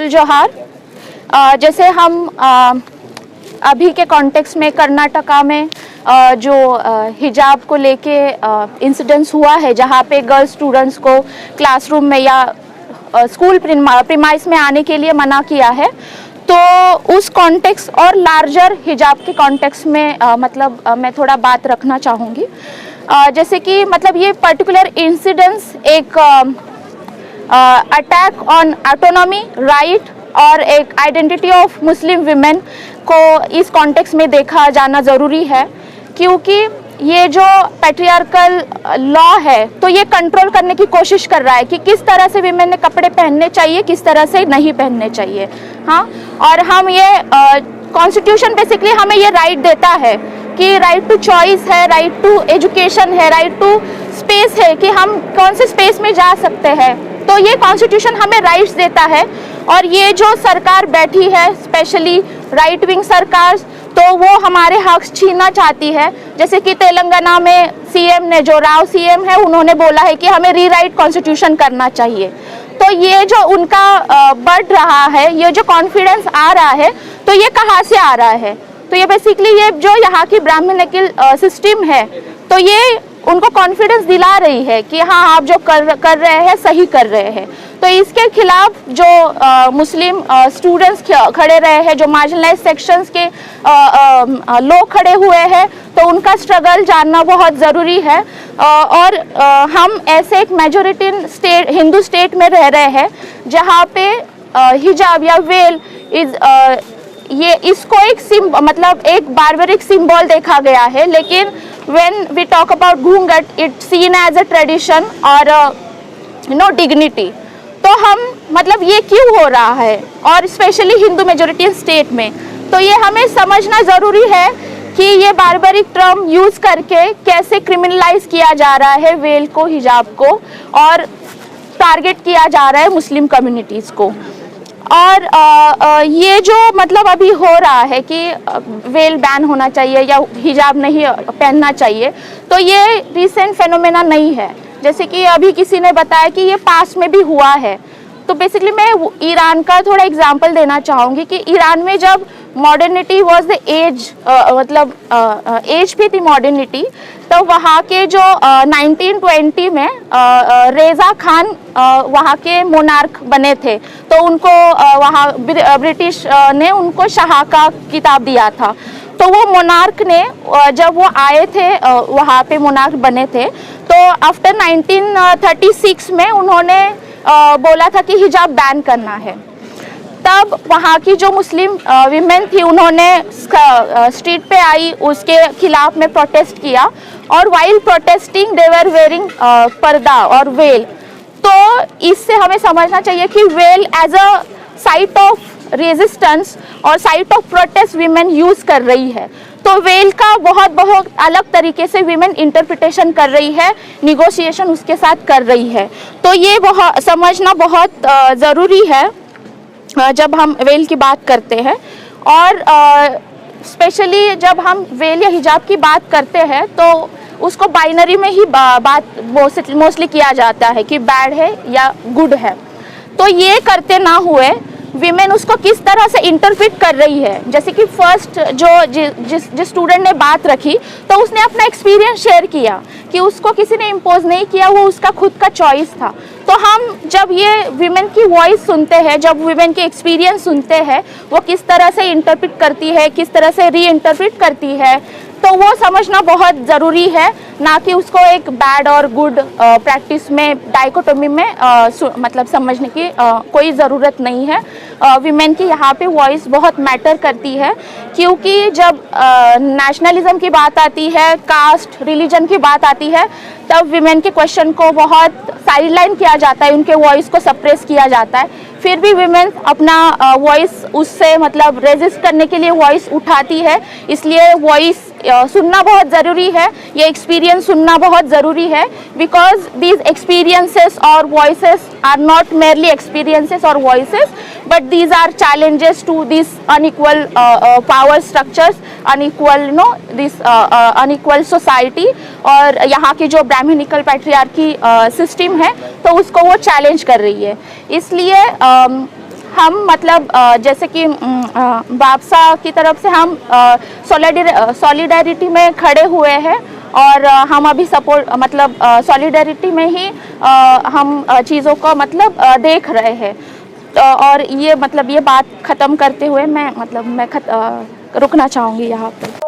कुल जोहार। जैसे हम अभी के कॉन्टेक्स्ट में कर्नाटका में जो हिजाब को लेके इंसिडेंस हुआ है, जहाँ पे गर्ल स्टूडेंट्स को क्लासरूम में या स्कूल प्रीमाइस में आने के लिए मना किया है, तो उस कॉन्टेक्स्ट और लार्जर हिजाब के कॉन्टेक्स्ट में मैं थोड़ा बात रखना चाहूँगी। जैसे कि मतलब ये पर्टिकुलर इंसिडेंस एक अटैक ऑन ऑटोनॉमी राइट और एक आइडेंटिटी ऑफ मुस्लिम विमेन को इस कॉन्टेक्स्ट में देखा जाना ज़रूरी है, क्योंकि ये जो पैट्रियार्कल लॉ है तो ये कंट्रोल करने की कोशिश कर रहा है कि किस तरह से विमेन ने कपड़े पहनने चाहिए, किस तरह से नहीं पहनने चाहिए। हाँ, और हम ये कॉन्स्टिट्यूशन बेसिकली हमें ये राइट देता है कि राइट टू चॉइस है, राइट टू एजुकेशन है, राइट टू स्पेस है कि हम कौन से स्पेस में जा सकते हैं। तो ये कॉन्स्टिट्यूशन हमें राइट्स देता है। और ये जो सरकार बैठी है, स्पेशली राइट विंग सरकार, तो वो हमारे हक छीनना चाहती है। जैसे कि तेलंगाना में सीएम ने, जो राव सीएम है, उन्होंने बोला है कि हमें रीराइट कॉन्स्टिट्यूशन करना चाहिए। तो ये जो उनका बढ़ रहा है, ये जो कॉन्फिडेंस आ रहा है, तो ये कहाँ से आ रहा है? तो ये बेसिकली ये जो यहाँ की ब्राह्मणिकल सिस्टम है, तो ये उनको कॉन्फिडेंस दिला रही है कि हाँ, आप जो कर रहे हैं सही कर रहे हैं। तो इसके खिलाफ जो मुस्लिम स्टूडेंट्स खड़े रहे हैं, जो मार्जिनलाइज सेक्शंस के लोग खड़े हुए हैं, तो उनका स्ट्रगल जानना बहुत ज़रूरी है। और हम ऐसे एक मेजोरिटी स्टेट, हिंदू स्टेट में रह रहे हैं, जहाँ पे हिजाब या वेल ये इसको एक बारबरिक सिंबल देखा गया है। लेकिन when we talk about घूंघट, it's seen as a tradition और dignity। तो हम ये क्यों हो रहा है, और स्पेशली हिंदू मेजोरिटी स्टेट में, तो ये हमें समझना ज़रूरी है कि ये बारबरिक टर्म यूज़ करके कैसे क्रिमिनलाइज किया जा रहा है वेल को, हिजाब को, और टारगेट किया जा रहा है मुस्लिम कम्युनिटीज़ को। और ये जो अभी हो रहा है कि वेल बैन होना चाहिए या हिजाब नहीं पहनना चाहिए, तो ये रिसेंट फेनोमेना नहीं है। जैसे कि अभी किसी ने बताया कि ये पास्ट में भी हुआ है। तो बेसिकली मैं ईरान का थोड़ा एग्जांपल देना चाहूँगी कि ईरान में जब modernity was the age, age भी थी मॉडर्निटी, तो वहाँ के जो 1920 में रेज़ा खान वहाँ के मोनार्क बने थे, तो उनको वहाँ ब्रिटिश ने उनको शाह का खिताब दिया था। तो वो मोनार्क ने जब वो आए थे, वहाँ पे मोनार्क बने थे, तो आफ्टर 1936 में उन्होंने बोला था कि हिजाब बैन करना है। तब वहाँ की जो मुस्लिम विमेन थी, उन्होंने स्ट्रीट पे आई, उसके खिलाफ में प्रोटेस्ट किया, और while protesting they were wearing purdah और वेल। तो इससे हमें समझना चाहिए कि veil as a site of resistance और site of protest women use कर रही है। तो वेल का बहुत अलग तरीके से विमेन इंटरप्रिटेशन कर रही है, निगोशिएशन उसके साथ कर रही है। तो ये समझना बहुत ज़रूरी है जब हम वेल की बात करते हैं। और स्पेशली जब हम वेल या हिजाब की बात करते हैं, तो उसको बाइनरी में ही बात मोस्टली किया जाता है कि बैड है या गुड है। तो ये करते ना हुए विमेन उसको किस तरह से इंटरप्रेट कर रही है। जैसे कि फर्स्ट जिस स्टूडेंट ने बात रखी, तो उसने अपना एक्सपीरियंस शेयर किया कि उसको किसी ने इम्पोज नहीं किया, वो उसका खुद का चॉइस था। तो हम जब ये विमेन की वॉइस सुनते हैं, जब विमेन के एक्सपीरियंस सुनते हैं, वो किस तरह से इंटरप्रेट करती है, किस तरह से री इंटरप्रेट करती है, तो वो समझना बहुत ज़रूरी है, ना कि उसको एक बैड और गुड प्रैक्टिस में डाइकोटोमी में समझने की कोई ज़रूरत नहीं है। विमेन की यहाँ पे वॉइस बहुत मैटर करती है, क्योंकि जब नेशनलिज्म की बात आती है, कास्ट, रिलीजन की बात आती है, तब विमेन के क्वेश्चन को बहुत साइडलाइन किया जाता है, उनके वॉइस को सप्रेस किया जाता है। फिर भी विमेन अपना वॉइस उससे रेजिस्ट करने के लिए वॉइस उठाती है। इसलिए वॉइस सुनना बहुत ज़रूरी है, ये एक्सपीरियंस सुनना बहुत ज़रूरी है, बिकॉज दीज एक्सपीरियंसेस और voices are not merely experiences और voices, but these are challenges to these unequal power structures, unequal society। और यहाँ की जो ब्राह्मणिकल पैट्रियार्की सिस्टम है, तो उसको वो चैलेंज कर रही है। इसलिए हम मतलब जैसे कि बापसा की तरफ से हम सॉलिडैरिटी में खड़े हुए हैं और हम अभी सपोर्ट मतलब सॉलिडैरिटी में ही हम चीज़ों को मतलब देख रहे हैं। और ये मतलब ये बात ख़त्म करते हुए मैं रुकना चाहूँगी यहाँ पर।